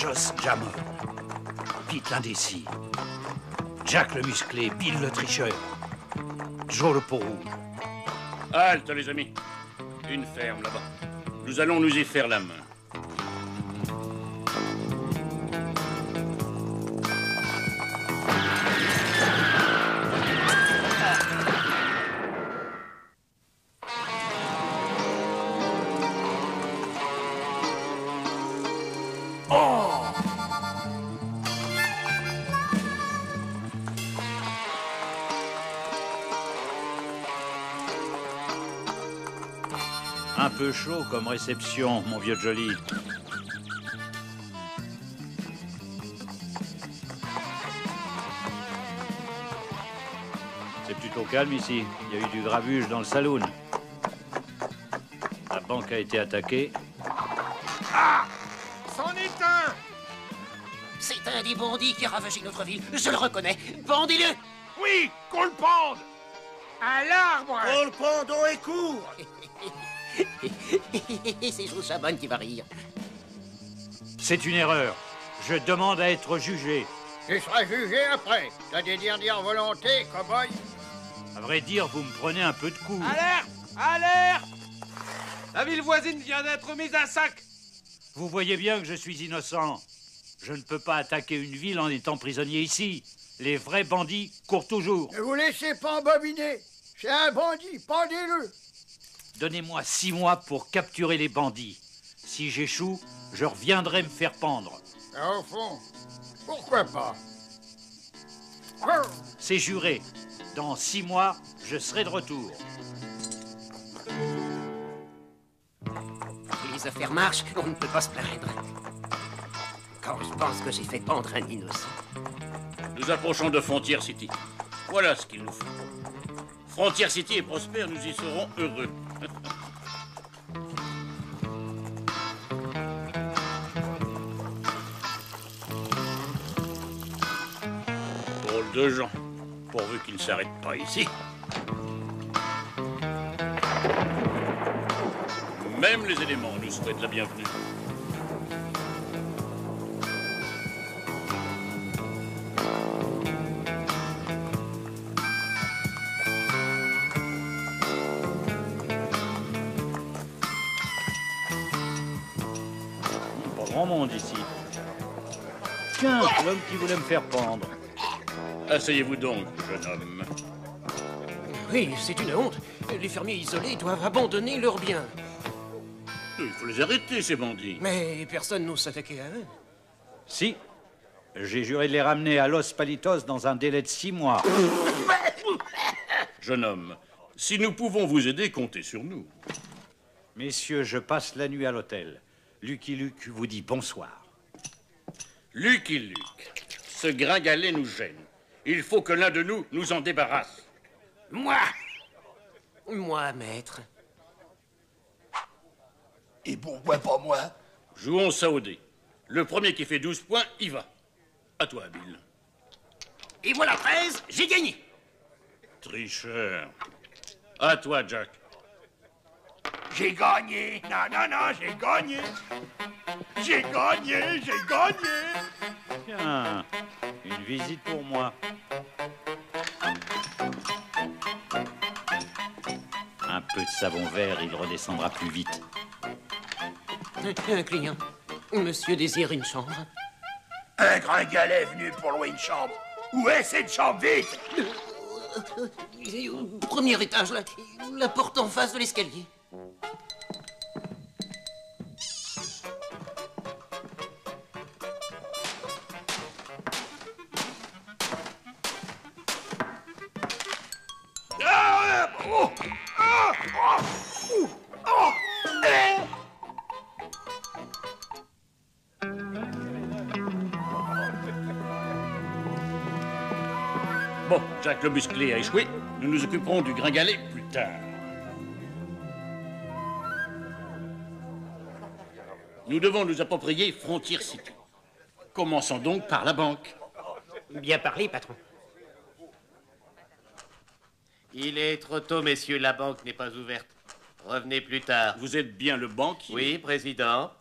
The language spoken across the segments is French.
Joss Jammer, Pete l'indécis, Jack le musclé, Bill le tricheur, Joe le peau rouge. Halte, les amis. Une ferme là-bas. Nous allons nous y faire la main. Un peu chaud comme réception, mon vieux Jolly. C'est plutôt calme ici. Il y a eu du grabuge dans le saloon. La banque a été attaquée. Ah! C'en est un! C'est un des bandits qui a ravagé notre ville. Je le reconnais. Pendez-le! Oui, qu'on le pende! À l'arbre! On le pendons et court! C'est Joe Chabonne qui va rire. C'est une erreur. Je demande à être jugé. Tu seras jugé après. T'as des dernières volontés, cow-boy. À vrai dire, vous me prenez un peu de coup. Alerte! Alerte! La ville voisine vient d'être mise à sac. Vous voyez bien que je suis innocent. Je ne peux pas attaquer une ville en étant prisonnier ici. Les vrais bandits courent toujours. Ne vous laissez pas embobiner. C'est un bandit, pendez-le. Donnez-moi 6 mois pour capturer les bandits. Si j'échoue, je reviendrai me faire pendre. Au fond, pourquoi pas? C'est juré. Dans 6 mois, je serai de retour. Les affaires marchent, on ne peut pas se plaindre. Quand je pense que j'ai fait pendre un innocent. Nous approchons de Frontier City. Voilà ce qu'il nous faut. Frontier City est prospère, nous y serons heureux. Drôle de gens, pourvu qu'ils ne s'arrêtent pas ici. Même les éléments nous souhaitent la bienvenue. Pas grand monde ici. Tiens, l'homme qui voulait me faire pendre. Asseyez-vous donc, jeune homme. Oui, c'est une honte. Les fermiers isolés doivent abandonner leurs biens. Il faut les arrêter, ces bandits. Mais personne n'ose s'attaquer à eux. Si. J'ai juré de les ramener à Los Palitos dans un délai de 6 mois. Jeune homme, si nous pouvons vous aider, comptez sur nous. Messieurs, je passe la nuit à l'hôtel. Lucky Luke vous dit bonsoir. Lucky Luke, ce gringalet nous gêne. Il faut que l'un de nous nous en débarrasse. Moi! Moi, maître. Et pourquoi pas moi? Jouons ça au dé. Le premier qui fait 12 points, y va. À toi, Bill. Et voilà 13, j'ai gagné. Tricheur. À toi, Jack. J'ai gagné! Non, non, non, j'ai gagné! J'ai gagné! J'ai gagné! Tiens, une visite pour moi. Un peu de savon vert, il redescendra plus vite. Un client. Monsieur désire une chambre. Un gringalet venu pour louer une chambre. Où est cette chambre, vite? Au premier étage, là. La porte en face de l'escalier. Bon, Jack le musclé a échoué. Nous nous occuperons du gringalet plus tard. Nous devons nous approprier Frontier City. Commençons donc par la banque. Bien parlé, patron. Il est trop tôt, messieurs, la banque n'est pas ouverte. Revenez plus tard. Vous êtes bien le banquier? Oui, président.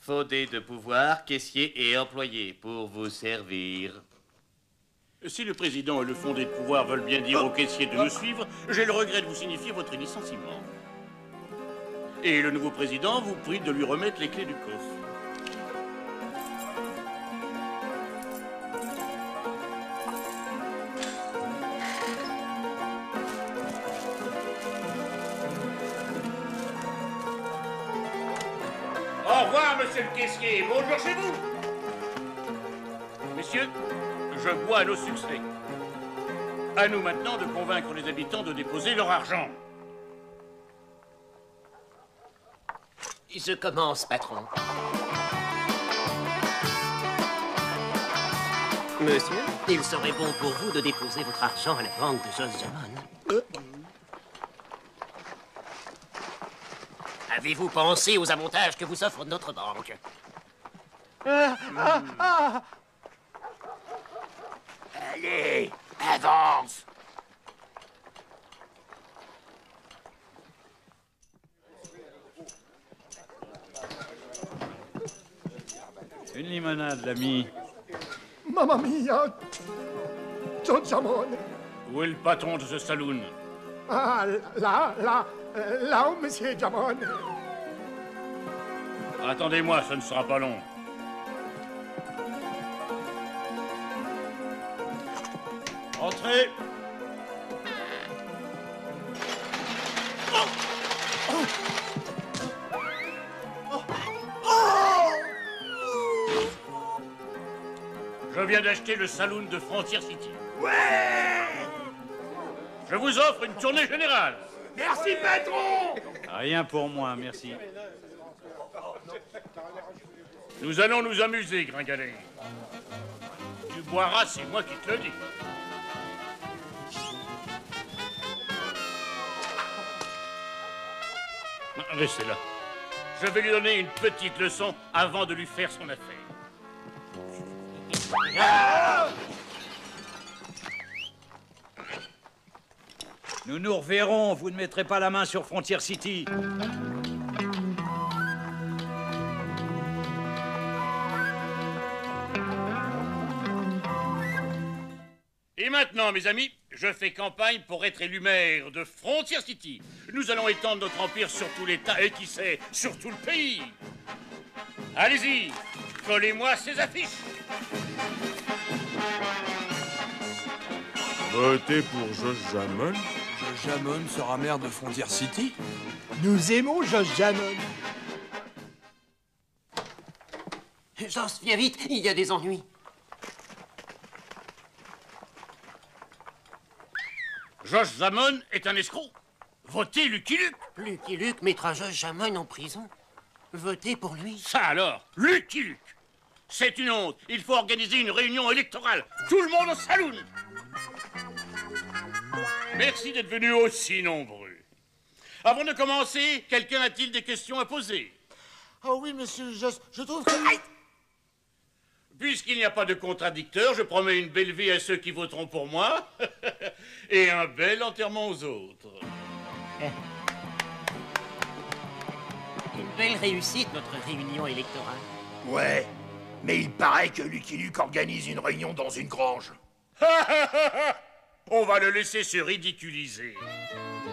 Faudé de pouvoir, caissier et employé pour vous servir. Si le président et le fondé de pouvoir veulent bien dire aux caissiers de nous suivre, j'ai le regret de vous signifier votre licenciement. Et le nouveau président vous prie de lui remettre les clés du coffre. Au revoir, monsieur le caissier. Bonjour chez vous. Messieurs, je bois à nos succès. À nous maintenant de convaincre les habitants de déposer leur argent. Je commence, patron. Monsieur, il serait bon pour vous de déposer votre argent à la banque de Josjamon. Avez-vous pensé aux avantages que vous offre notre banque? Allez, avance. Une limonade, l'ami. Mamma mia! Josjamon! Où est le patron de ce saloon? Ah, là, monsieur Jamon. Attendez-moi, ce ne sera pas long. Entrez. Je viens d'acheter le saloon de Frontier City. Ouais! Je vous offre une tournée générale. Merci, patron! Rien pour moi, merci. Nous allons nous amuser, Gringalet. Tu boiras, c'est moi qui te le dis. Restez là. Je vais lui donner une petite leçon avant de lui faire son affaire. Nous nous reverrons, vous ne mettrez pas la main sur Frontier City. Et maintenant, mes amis, je fais campagne pour être élu maire de Frontier City. Nous allons étendre notre empire sur tout l'État et qui sait, sur tout le pays. Allez-y, collez-moi ces affiches. Votez pour Josjamon. Josjamon sera maire de Frontier City? Nous aimons Josjamon. Jos, viens vite, il y a des ennuis. Josjamon est un escroc. Votez Lucky Luke. Lucky Luke mettra Josjamon en prison. Votez pour lui. Ça alors, Lucky Luke. C'est une honte. Il faut organiser une réunion électorale. Tout le monde au saloon. Merci d'être venus aussi nombreux. Avant de commencer, quelqu'un a-t-il des questions à poser? Oh oui, monsieur Jos, je trouve que... Puisqu'il n'y a pas de contradicteur, je promets une belle vie à ceux qui voteront pour moi et un bel enterrement aux autres. Une belle réussite, notre réunion électorale. Ouais, mais il paraît que Lucky Luke organise une réunion dans une grange. On va le laisser se ridiculiser.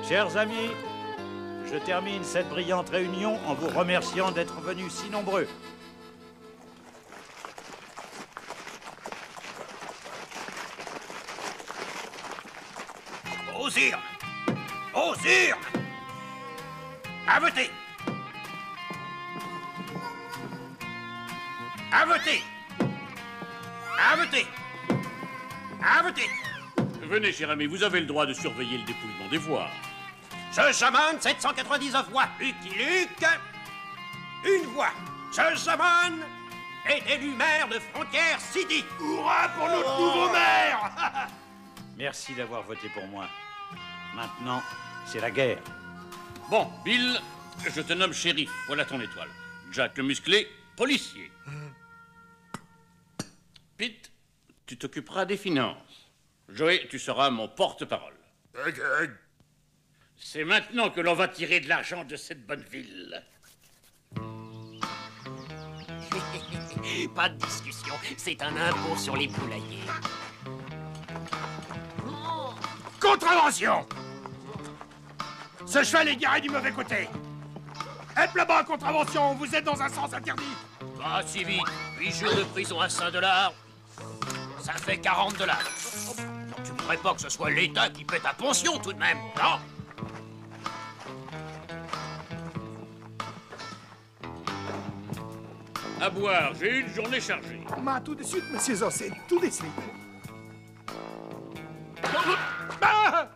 Chers amis, je termine cette brillante réunion en vous remerciant d'être venus si nombreux. Aux urnes! Aux urnes! À voter! À voter! À voter! À voter! Venez, cher ami, vous avez le droit de surveiller le dépouillement des voix. Josjamon, 799 voix. Lucky Luke, une voix. Josjamon est élu maire de Frontier City. Hurrah pour notre nouveau maire! Merci d'avoir voté pour moi. Maintenant, c'est la guerre. Bon, Bill, je te nomme shérif. Voilà ton étoile. Jack le musclé, policier. Pete, tu t'occuperas des finances. Joey, tu seras mon porte-parole. C'est maintenant que l'on va tirer de l'argent de cette bonne ville. Pas de discussion, c'est un impôt sur les poulaillers. Contravention! Ce cheval est garé du mauvais côté. Hep là-bas, contravention, vous êtes dans un sens interdit. Pas si vite. 8 jours de prison à $5, ça fait $40. Tu ne voudrais pas que ce soit l'État qui paie ta pension tout de même, non? À boire, j'ai eu une journée chargée. Ma, tout de suite, monsieur Zossé, tout de suite. Ah!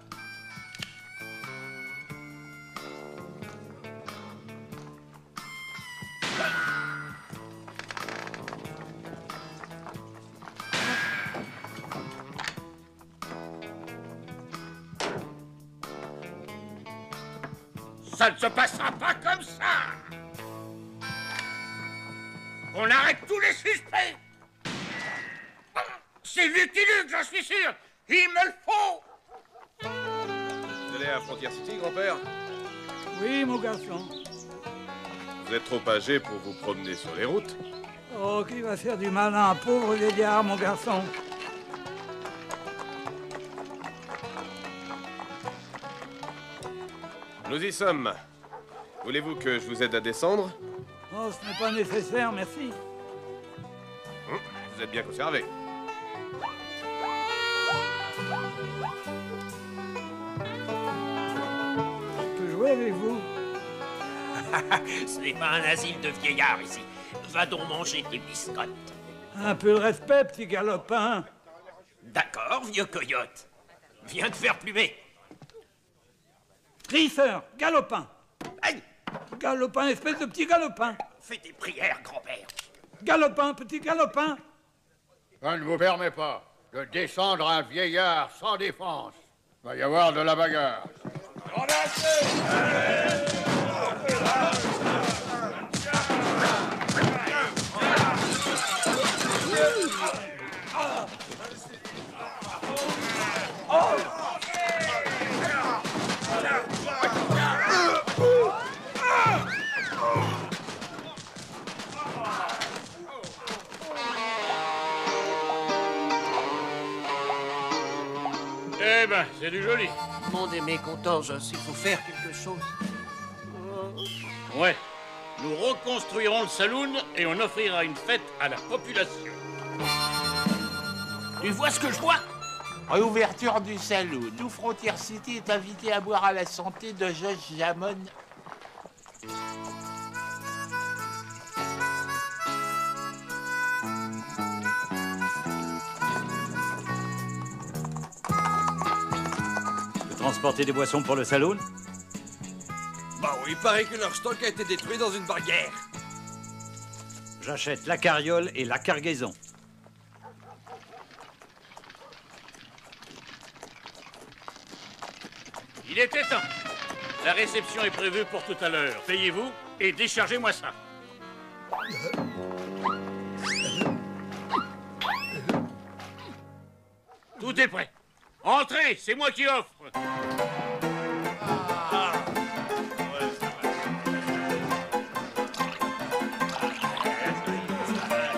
Ça ne se passera pas comme ça. On arrête tous les suspects. C'est Lucky Luke, j'en suis sûr. Il me le faut. Vous allez à Frontier City, grand-père? Oui, mon garçon. Vous êtes trop âgé pour vous promener sur les routes? Oh, qui va faire du mal à un pauvre vieillard, mon garçon? Nous y sommes. Voulez-vous que je vous aide à descendre? Oh, ce n'est pas nécessaire, merci. Vous êtes bien conservé. Je peux jouer avec vous? Ce n'est pas un asile de vieillards ici. Va donc manger tes biscottes. Un peu de respect, petit galopin. D'accord, vieux coyote. Viens te faire plumer. Crisseur, galopin. Aïe! Galopin, espèce de petit galopin. Fais tes prières, grand-père. Galopin, petit galopin. Je ne vous permets pas de descendre un vieillard sans défense. Il va y avoir de la bagarre. Eh ben, c'est du joli. Monde est mécontent, Joss. Il faut faire quelque chose. Ouais. Nous reconstruirons le saloon et on offrira une fête à la population. Tu vois ce que je vois? Réouverture du saloon. Tout Frontier City est invité à boire à la santé de Josh Jamon. Vous transportez des boissons pour le saloon? Bah oui, il paraît que leur stock a été détruit dans une bagarre. J'achète la carriole et la cargaison. Il était temps. La réception est prévue pour tout à l'heure. Payez-vous et déchargez-moi ça. Tout est prêt. Entrez, c'est moi qui offre.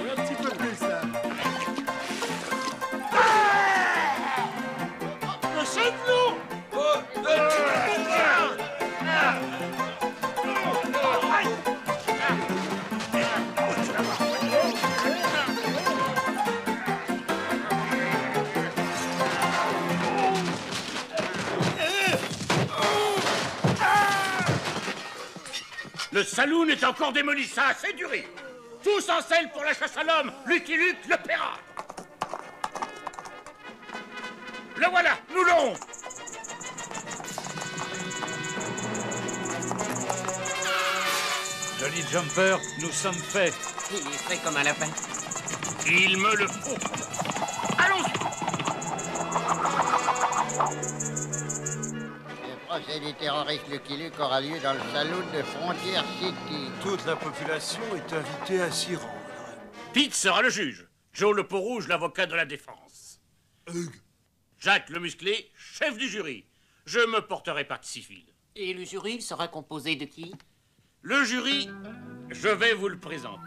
Un petit peu plus, ça. Le saloon est encore démoli, ça a assez duré. Tous en selle pour la chasse à l'homme. Lucky Luke le paiera. Le voilà, nous l'aurons. Joli jumper, nous sommes faits. Il est fait comme un lapin. Il me le faut. Allons-y. Le procès du terroriste Lucky Luke aura lieu dans le saloon de Frontier City. Toute la population est invitée à s'y rendre. Pete sera le juge. Joe le Peau-Rouge, l'avocat de la défense. Jacques le Musclé, chef du jury. Je me porterai partie civile. Et le jury sera composé de qui? Le jury, je vais vous le présenter.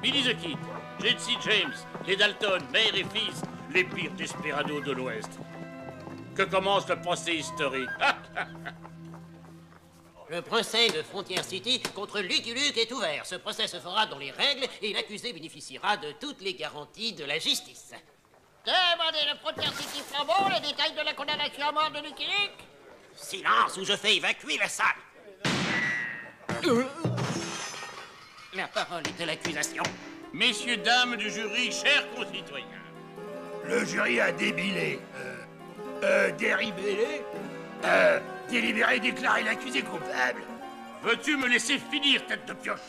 Billy the Kid, Jesse James, les Dalton, mère et fils, les pires desperados de l'Ouest. Que commence le procès historique. Le procès de Frontier City contre Lucky Luke est ouvert. Ce procès se fera dans les règles et l'accusé bénéficiera de toutes les garanties de la justice. Demandez le Frontier City Flambeau les détails de la condamnation à mort de Lucky Luke. Silence ou je fais évacuer la salle. La parole est de l'accusation. Messieurs, dames du jury, chers concitoyens. Le jury a débillé. Déribellé. Délibéré déclaré l'accusé coupable. Veux-tu me laisser finir, tête de pioche?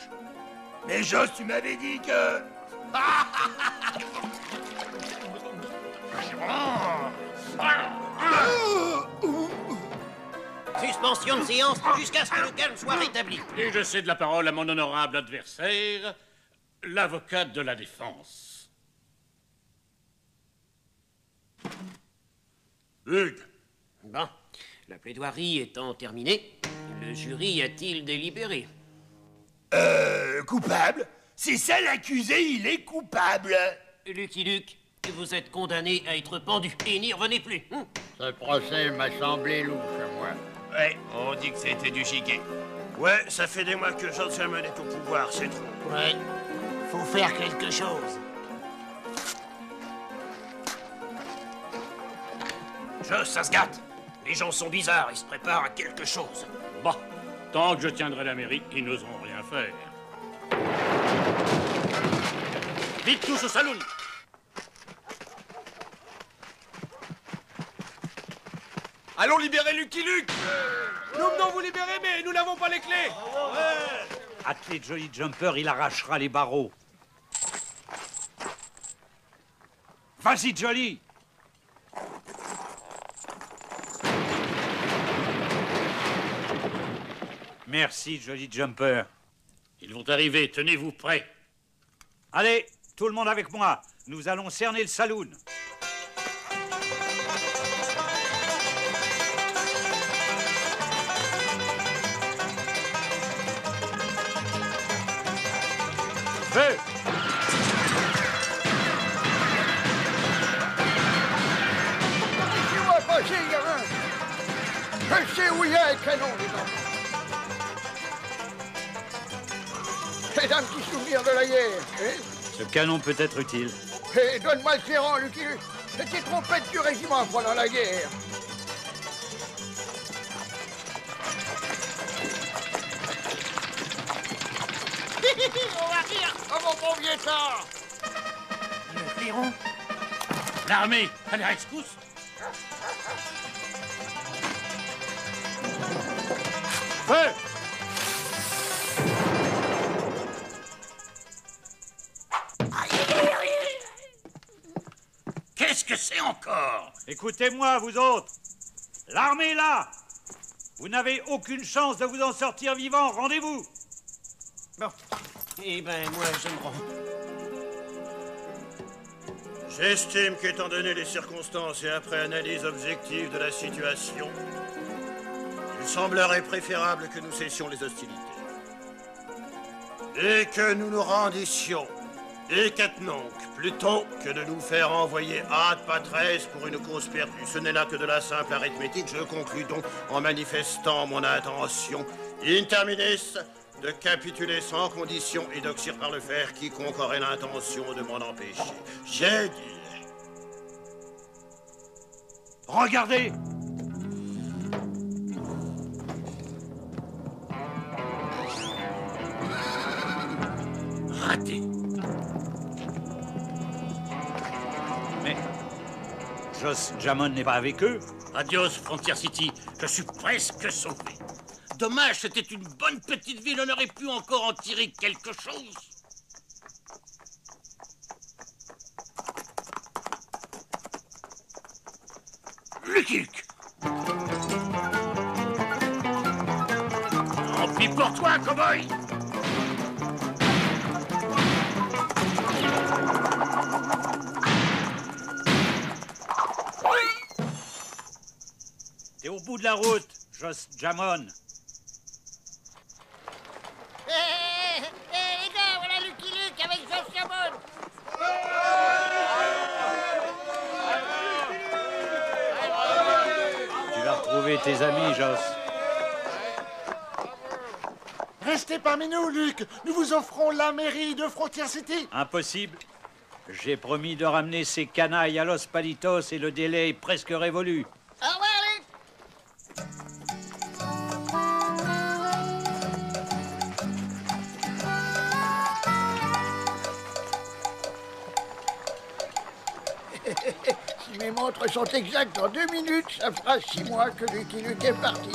Mais Joss, tu m'avais dit que... Suspension de séance jusqu'à ce que le calme soit rétabli. Et je cède la parole à mon honorable adversaire, l'avocate de la défense. Hugues. Bon, la plaidoirie étant terminée, le jury a-t-il délibéré? Coupable? C'est ça l'accusé, il est coupable. Lucky Luke, vous êtes condamné à être pendu et n'y revenez plus. Ce procès m'a semblé louche, moi. Ouais, on dit que c'était du chiquet. Ouais, ça fait des mois que John Simon est au pouvoir, c'est trop. Ouais, faut faire quelque chose. Joss, ça se gâte. Les gens sont bizarres, ils se préparent à quelque chose. Bon, tant que je tiendrai la mairie, ils n'oseront rien faire. Vite tous au saloon. Allons libérer Lucky Luke. Nous venons vous libérer, mais nous n'avons pas les clés. Attelez Jolly Jumper, il arrachera les barreaux. Vas-y, Jolly. Merci, Jolly Jumper. Ils vont arriver, tenez-vous prêts. Allez, tout le monde avec moi. Nous allons cerner le saloon. Feu! Laissez-moi passer, gamin. Je sais où il y a un canon, les enfants. C'est un petit souvenir de la guerre, hein? Ce canon peut être utile. Et donne-moi le serrant, Lucky Luke. C'était trompette du régiment pendant la guerre. On va rire. Oh mon bon vieux temps. Le clairon. L'armée, à la rescousse. Feu! Qu'est-ce que c'est encore? Écoutez-moi, vous autres. L'armée est là. Vous n'avez aucune chance de vous en sortir vivant. Rendez-vous. Bon. Eh ben, moi, je me rends. J'estime qu'étant donné les circonstances et après analyse objective de la situation, il semblerait préférable que nous cessions les hostilités. Et que nous nous rendissions. Et qu'attenonc, plutôt que de nous faire envoyer ad patres pour une cause perdue. Ce n'est là que de la simple arithmétique. Je conclus donc en manifestant mon intention, in terminis, de capituler sans condition et d'oxyre par le fer quiconque aurait l'intention de m'en empêcher. J'ai dit. Regardez. Raté. Mais Joss Jamon n'est pas avec eux. Adios, Frontier City. Je suis presque sauvé. Dommage, c'était une bonne petite ville. On aurait pu encore en tirer quelque chose. Lucky Luke. Tant pis pour toi, cow-boy. T'es au bout de la route, Joss Jamon. Les gars, voilà Lucky Luke avec Joss tes amis, Joss. Restez parmi nous, Luc. Nous vous offrons la mairie de Frontier City. Impossible. J'ai promis de ramener ces canailles à Los Palitos et le délai est presque révolu. Au revoir, Luc. Si mes montres sont exactes dans 2 minutes, ça fera 6 mois que Lucky Luke est parti.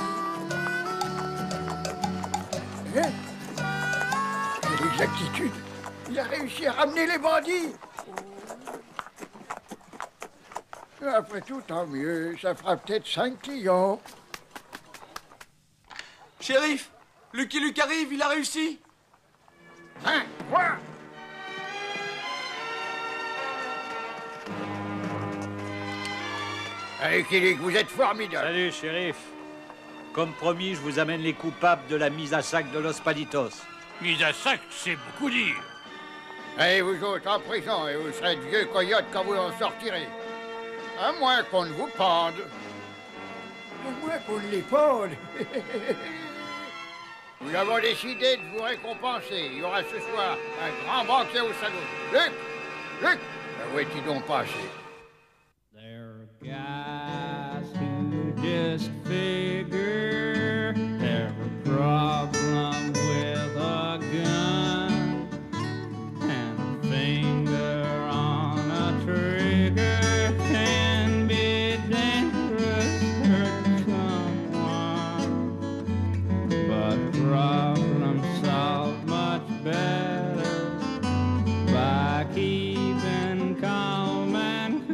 Hein? Quelle exactitude! Il a réussi à ramener les bandits! Après tout, tant mieux. Ça fera peut-être 5 clients. Shérif, Lucky Luke arrive, il a réussi. Hein? Quoi? Allez, Lucky Luke, vous êtes formidable. Salut, shérif. Comme promis, je vous amène les coupables de la mise à sac de Los Palitos. Mise à sac, c'est beaucoup dire. Allez, vous autres en prison et vous serez de vieux coyotes quand vous en sortirez. À moins qu'on ne vous pende. À moins qu'on ne les pende. Nous avons décidé de vous récompenser. Il y aura ce soir un grand banquet au salon. Luc! Luc! Où est-il donc passé? Guys who just figure they're a problem with a gun and a finger on a trigger can be dangerous for someone, but problems solved much better by keeping calm and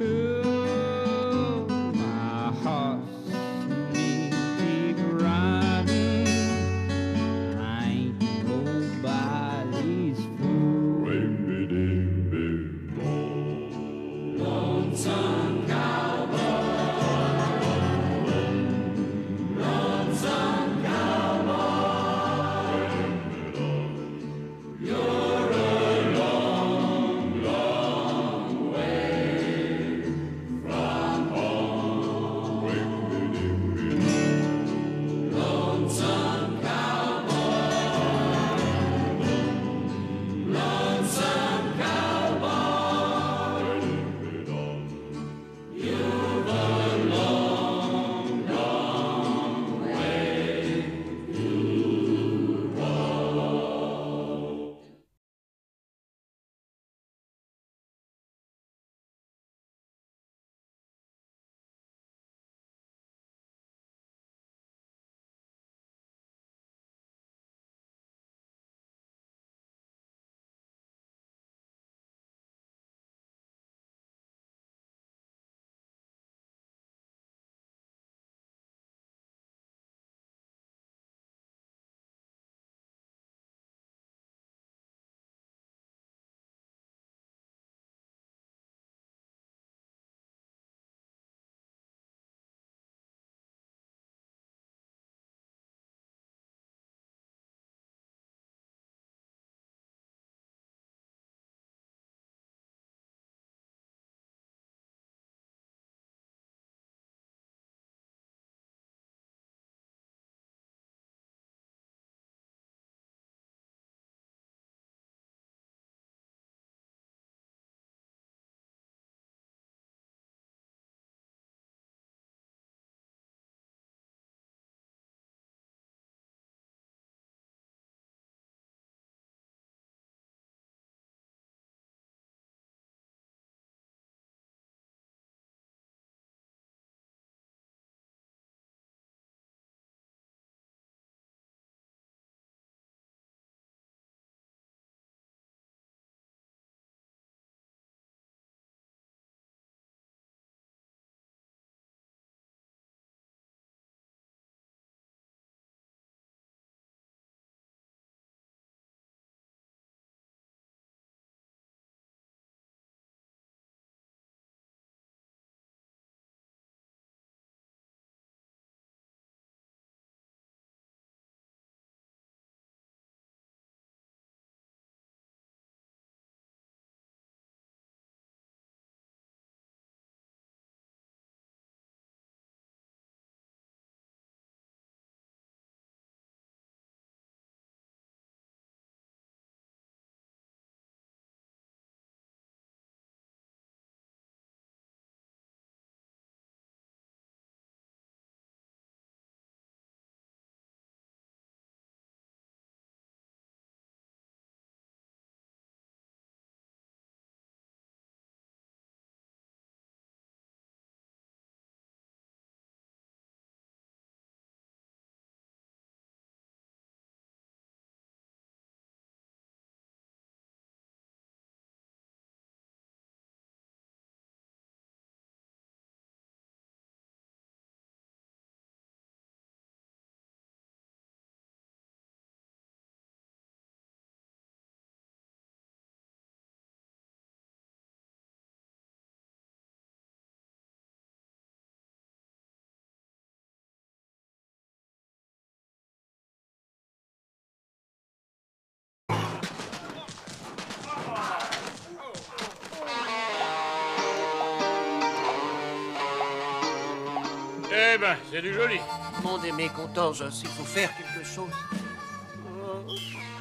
Eh ben, c'est du joli. Monde est mécontent, Joss. Il faut faire quelque chose.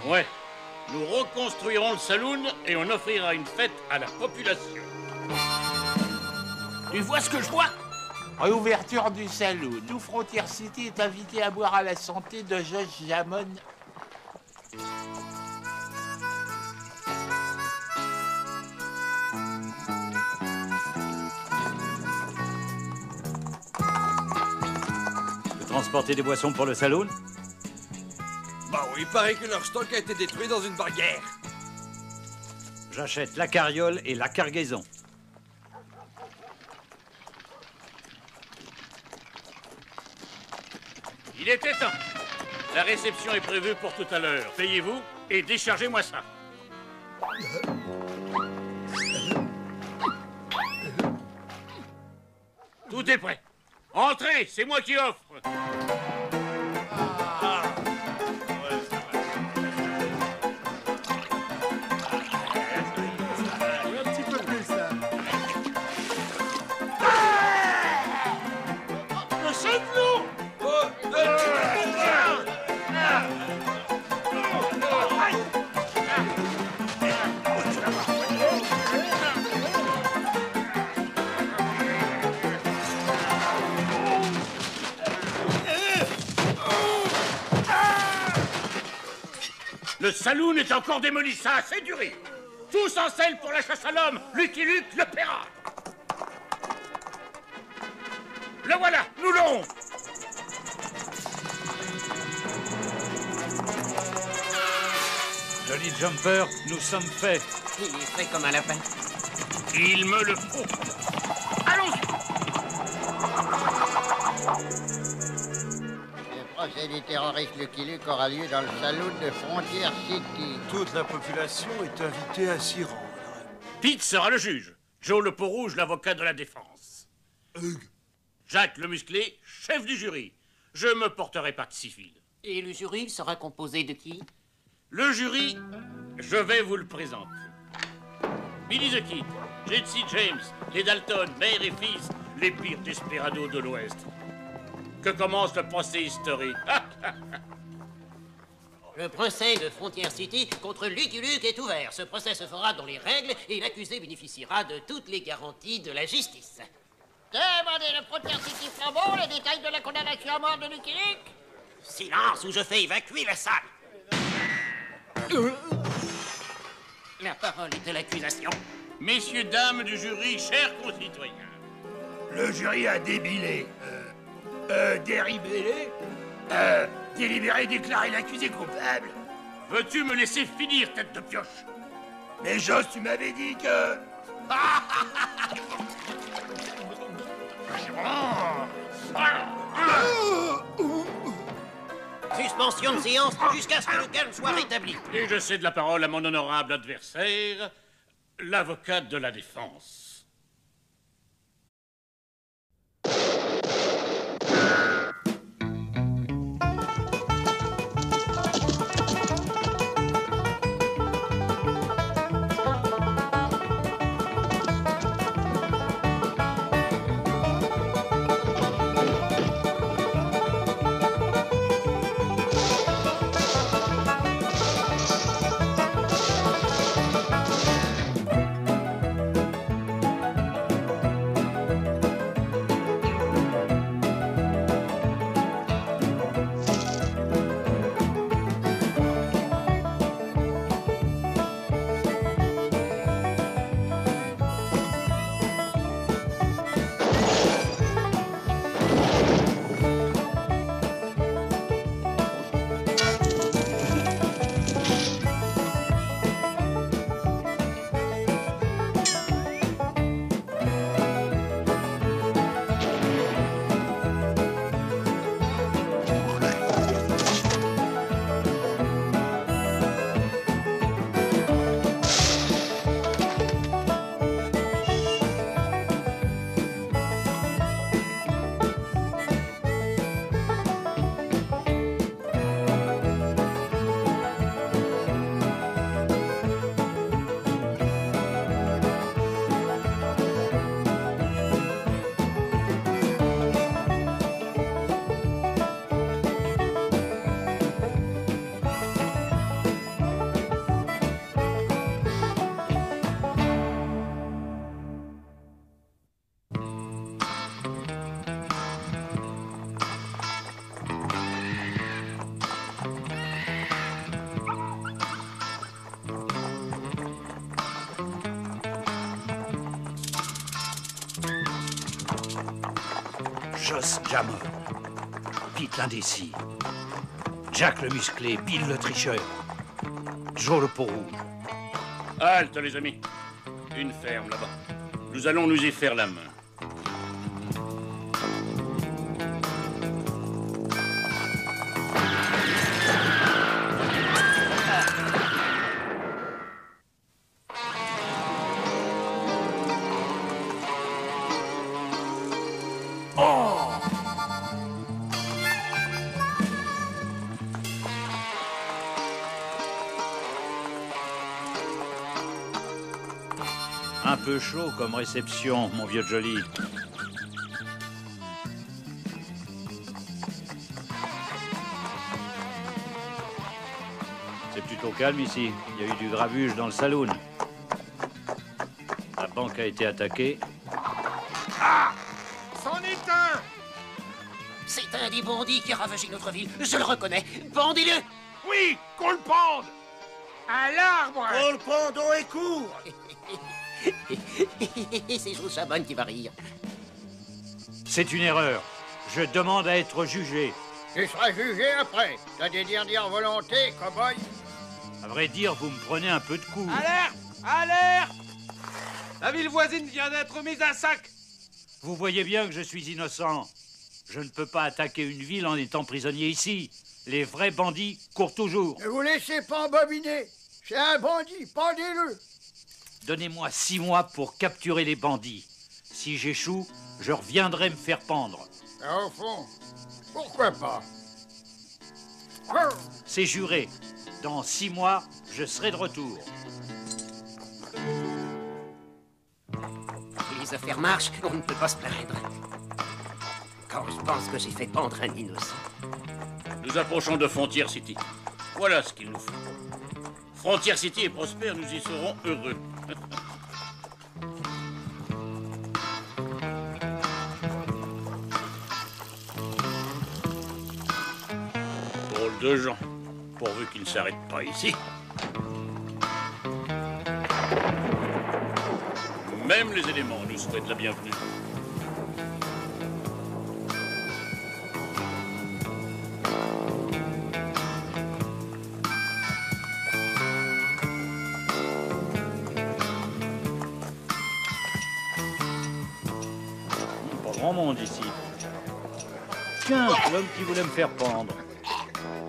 Ouais. Nous reconstruirons le saloon et on offrira une fête à la population. Tu vois ce que je vois? Réouverture du saloon. Tout Frontier City est invité à boire à la santé de Josh Jamon. Tu veux transporter des boissons pour le saloon? Bah oui, il paraît que leur stock a été détruit dans une bagarre. J'achète la carriole et la cargaison. Il était temps. La réception est prévue pour tout à l'heure. Payez-vous et déchargez-moi ça. Tout est prêt. Entrez, c'est moi qui offre. Un petit peu plus, là. Le chef-loup! Le saloon est encore démoli, ça a assez duré. Tous en selle pour la chasse à l'homme. Lucky Luke le paiera. Le voilà, nous l'aurons. Joli jumper, nous sommes faits. Il est fait comme un lapin. Il me le faut. Allons-y. Le procès du terroriste Lucky Luke aura lieu dans le saloon de Frontier City. Toute la population est invitée à s'y rendre. Pete sera le juge. Joe le Peau-Rouge, l'avocat de la défense. Jacques le Musclé, chef du jury. Je me porterai partie civile. Et le jury sera composé de qui? Le jury, je vais vous le présenter. Billy the Kid, Jesse James, les Dalton, mère et fils, les pires desperados de l'Ouest. Que commence le procès historique. Le procès de Frontier City contre Lucky Luke est ouvert. Ce procès se fera dans les règles et l'accusé bénéficiera de toutes les garanties de la justice. Demandez le Frontier City Flambeau les détails de la condamnation à mort de Lucky Luke. Silence ou je fais évacuer la salle. La parole est de l'accusation. Messieurs, dames du jury, chers concitoyens. Le jury a délibéré, délibéré déclarer l'accusé coupable. Veux-tu me laisser finir, tête de pioche? Mais Joss, tu m'avais dit que... Suspension de séance jusqu'à ce que le calme soit rétabli. Et je cède la parole à mon honorable adversaire, l'avocat de la défense. Joss Jammer, Pete l'indécis, Jack le musclé, Bill le tricheur, Joe le peau-rouge. Halte, les amis. Une ferme là-bas. Nous allons nous y faire la main. Un peu chaud comme réception, mon vieux Jolly. C'est plutôt calme ici. Il y a eu du grabuge dans le saloon. La banque a été attaquée. Ah! C'en est un! C'est un des bandits qui a ravagé notre ville. Je le reconnais. Pendez-le! Oui, qu'on le pende! À l'arbre! Qu'on le pendons et court! C'est Joe Chabonne qui va rire. C'est une erreur. Je demande à être jugé. Tu seras jugé après. T'as des dernières volontés, cow-boy? À vrai dire, vous me prenez un peu de coups. Alerte! Alerte! La ville voisine vient d'être mise à sac. Vous voyez bien que je suis innocent. Je ne peux pas attaquer une ville en étant prisonnier ici. Les vrais bandits courent toujours. Ne vous laissez pas embobiner. C'est un bandit, pendez-le. Donnez-moi 6 mois pour capturer les bandits. Si j'échoue, je reviendrai me faire pendre. Au fond, pourquoi pas? C'est juré. Dans 6 mois, je serai de retour. Les affaires marchent, on ne peut pas se plaindre. Quand je pense que j'ai fait pendre un innocent. Nous approchons de Frontier City. Voilà ce qu'il nous faut. Frontier City est prospère, nous y serons heureux. Drôle de gens, pourvu qu'ils ne s'arrêtent pas ici. Même les éléments nous souhaitent la bienvenue. Grand monde ici. Tiens, l'homme qui voulait me faire pendre.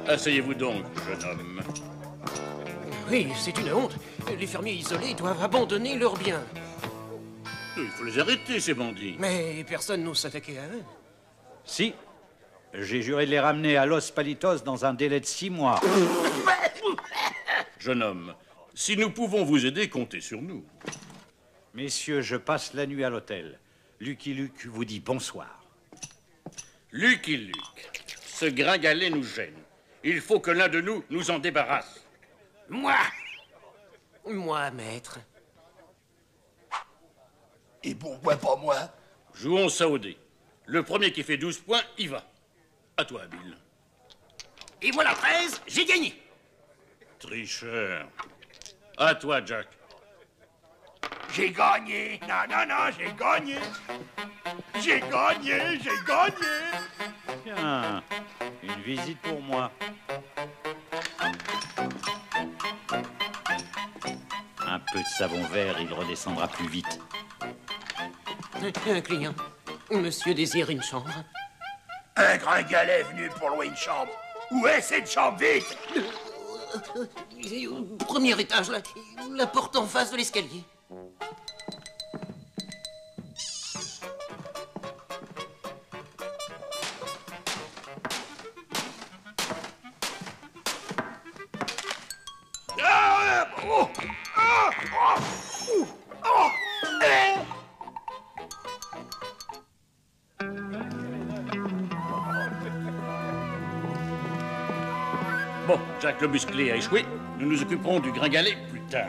Asseyez-vous donc, jeune homme. Oui, c'est une honte. Les fermiers isolés doivent abandonner leurs biens. Il faut les arrêter, ces bandits. Mais personne n'ose s'attaquer à eux. Si. J'ai juré de les ramener à Los Palitos dans un délai de 6 mois. Jeune homme, si nous pouvons vous aider, comptez sur nous. Messieurs, je passe la nuit à l'hôtel. Lucky Luke vous dit bonsoir. Lucky Luke, ce gringalet nous gêne. Il faut que l'un de nous nous en débarrasse. Moi, maître. Et pourquoi pas moi? Jouons ça au dé. Le premier qui fait 12 points, y va. À toi, Bill. Et voilà 13, j'ai gagné. Tricheur. À toi, Jack. J'ai gagné. Non, j'ai gagné. J'ai gagné. Tiens, une visite pour moi. Un peu de savon vert, il redescendra plus vite. Un client. Monsieur désire une chambre. Un gringalet venu pour louer une chambre. Où est cette chambre, vite? Au premier étage, là. La porte en face de l'escalier. Bon, Jack le musclé a échoué. Nous nous occuperons du gringalet plus tard.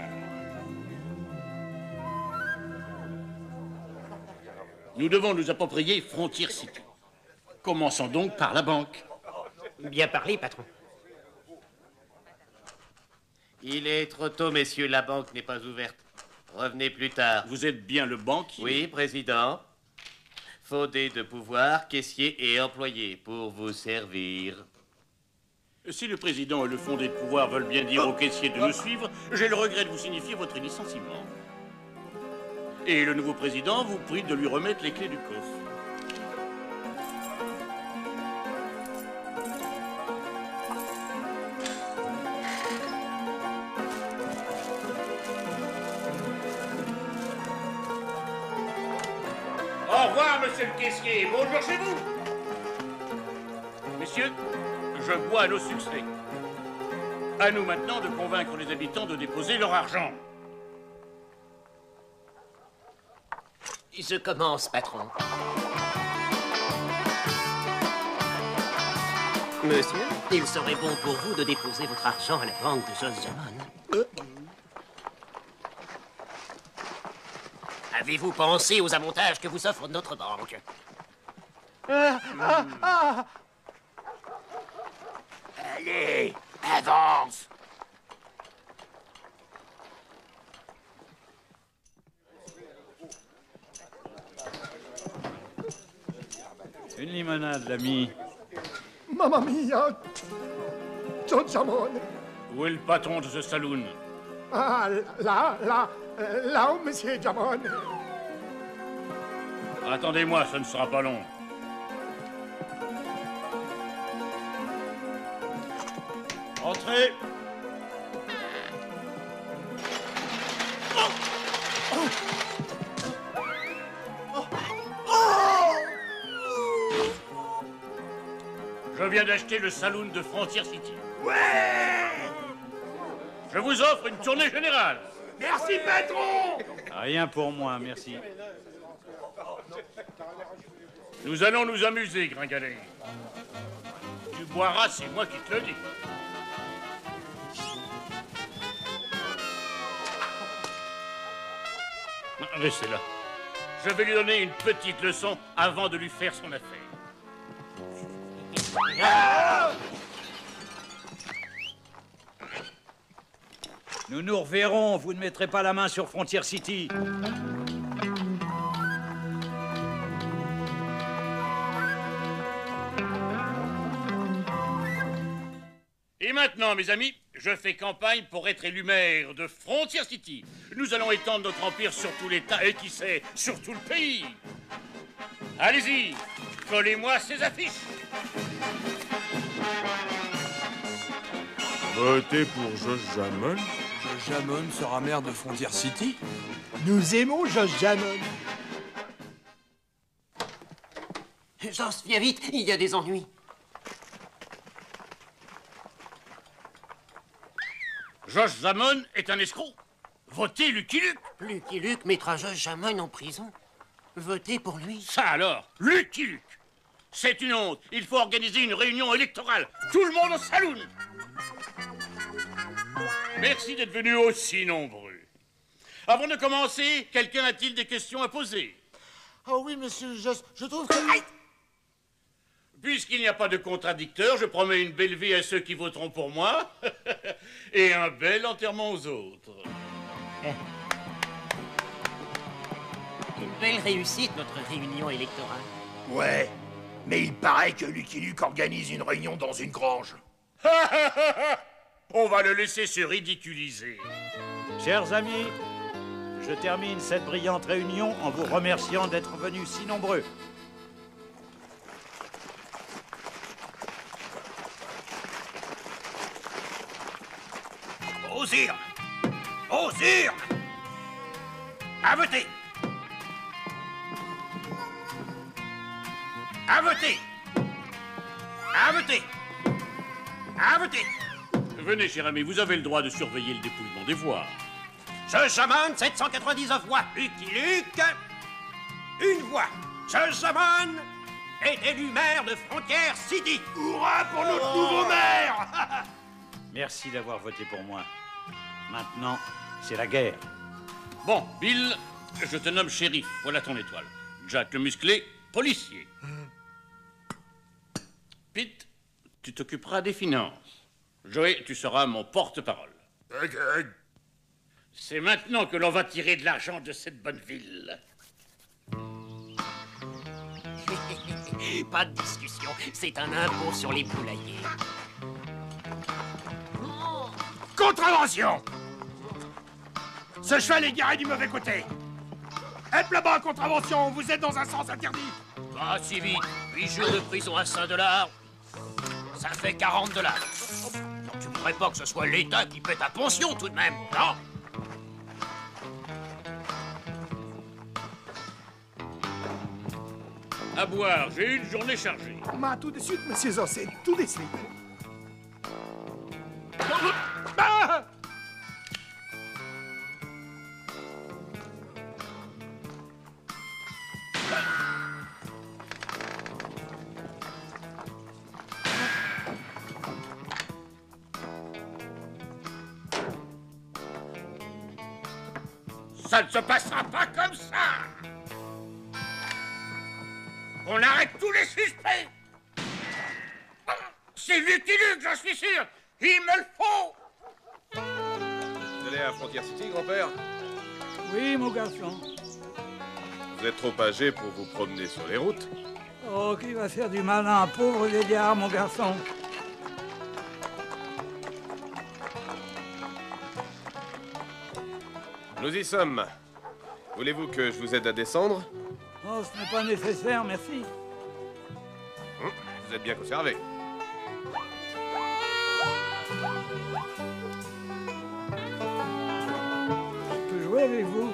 Nous devons nous approprier Frontier City. Commençons donc par la banque. Bien parlé, patron. Il est trop tôt, messieurs, la banque n'est pas ouverte. Revenez plus tard. Vous êtes bien le banquier? Oui, président. Faudé de pouvoir, caissier et employé pour vous servir. Si le président et le fondé de pouvoir veulent bien dire au caissier de nous suivre, j'ai le regret de vous signifier votre licenciement. Et le nouveau président vous prie de lui remettre les clés du coffre. Au revoir, monsieur le caissier. Bonjour chez vous. Messieurs, je bois à nos succès. À nous maintenant de convaincre les habitants de déposer leur argent. Je commence, patron. Monsieur, il serait bon pour vous de déposer votre argent à la banque de Josjamon. Avez-vous pensé aux avantages que vous offre notre banque? Allez, avance. Une limonade, l'ami. Mamma mia! Josjamon! Où est le patron de ce saloon? Ah, là où monsieur Jamon. Attendez-moi, ce ne sera pas long. Entrez. Je viens d'acheter le saloon de Frontier City. Ouais! Je vous offre une tournée générale. Merci, patron! Rien pour moi, merci. Nous allons nous amuser, Gringalet. Tu boiras, c'est moi qui te le dis. Restez là. Je vais lui donner une petite leçon avant de lui faire son affaire. Nous nous reverrons, vous ne mettrez pas la main sur Frontier City. Et maintenant, mes amis, je fais campagne pour être élu maire de Frontier City. Nous allons étendre notre empire sur tout l'État et qui sait, sur tout le pays. Allez-y, collez-moi ces affiches. Votez pour Josjamon. Josjamon sera maire de Frontier City. Nous aimons Josjamon. Jos, viens vite, il y a des ennuis. Josjamon est un escroc. Votez Lucky Luke. Lucky Luke mettra Josjamon en prison. Votez pour lui. Ça alors, Lucky Luke. C'est une honte. Il faut organiser une réunion électorale. Tout le monde au saloon. Merci d'être venus aussi nombreux. Avant de commencer, quelqu'un a-t-il des questions à poser? Oh oui, monsieur Jos, je trouve que... Puisqu'il n'y a pas de contradicteur, je promets une belle vie à ceux qui voteront pour moi et un bel enterrement aux autres. Une belle réussite, notre réunion électorale. Ouais, mais il paraît que Lucky Luke organise une réunion dans une grange. On va le laisser se ridiculiser. Chers amis, je termine cette brillante réunion en vous remerciant d'être venus si nombreux. Aux urnes! Aux urnes! À voter! À voter! À voter! À voter! Venez, cher ami, vous avez le droit de surveiller le dépouillement des voix. Josjamon, 799 voix. Lucky Luke, une voix. Josjamon est élu maire de Frontier City. Hurrah pour notre nouveau maire! Merci d'avoir voté pour moi. Maintenant, c'est la guerre. Bon, Bill, je te nomme shérif. Voilà ton étoile. Jack le musclé, policier. Pete, tu t'occuperas des finances. Joey, tu seras mon porte-parole. C'est maintenant que l'on va tirer de l'argent de cette bonne ville. Pas de discussion, c'est un impôt sur les poulaillers. Contravention! Ce cheval est garé du mauvais côté. Hep là-bas, contravention, vous êtes dans un sens interdit. Pas si vite. 8 jours de prison à $5. Ça fait $40. Donc tu voudrais pas que ce soit l'État qui paie ta pension tout de même, non? À boire, j'ai eu une journée chargée. Ma tout de suite, monsieur Zossé, tout de suite. Ah! Ça ne se passera pas comme ça. On arrête tous les suspects. C'est Lucky Luke, j'en suis sûr. Il me le faut. Vous allez à Frontier City, grand-père? Oui, mon garçon. Vous êtes trop âgé pour vous promener sur les routes. Oh, qui va faire du malin, pauvre vieillard, mon garçon. Nous y sommes. Voulez-vous que je vous aide à descendre? Oh, ce n'est pas nécessaire, merci. Vous êtes bien conservé. Je peux jouer avec vous?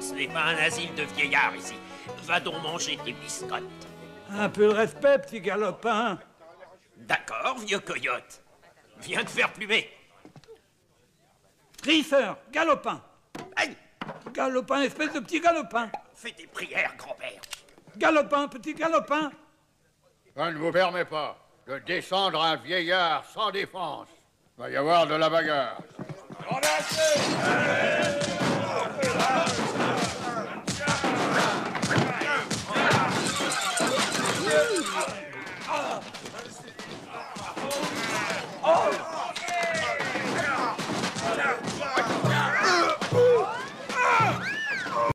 Ce n'est pas un asile de vieillards ici. Va donc manger tes biscottes. Un peu de respect, petit galopin. D'accord, vieux coyote. Viens te faire plumer. Trisseur, galopin. Aïe! Galopin, espèce de petit galopin. Fais tes prières, grand-père. Galopin, petit galopin. Je ne vous permets pas de descendre un vieillard sans défense. Il va y avoir de la bagarre.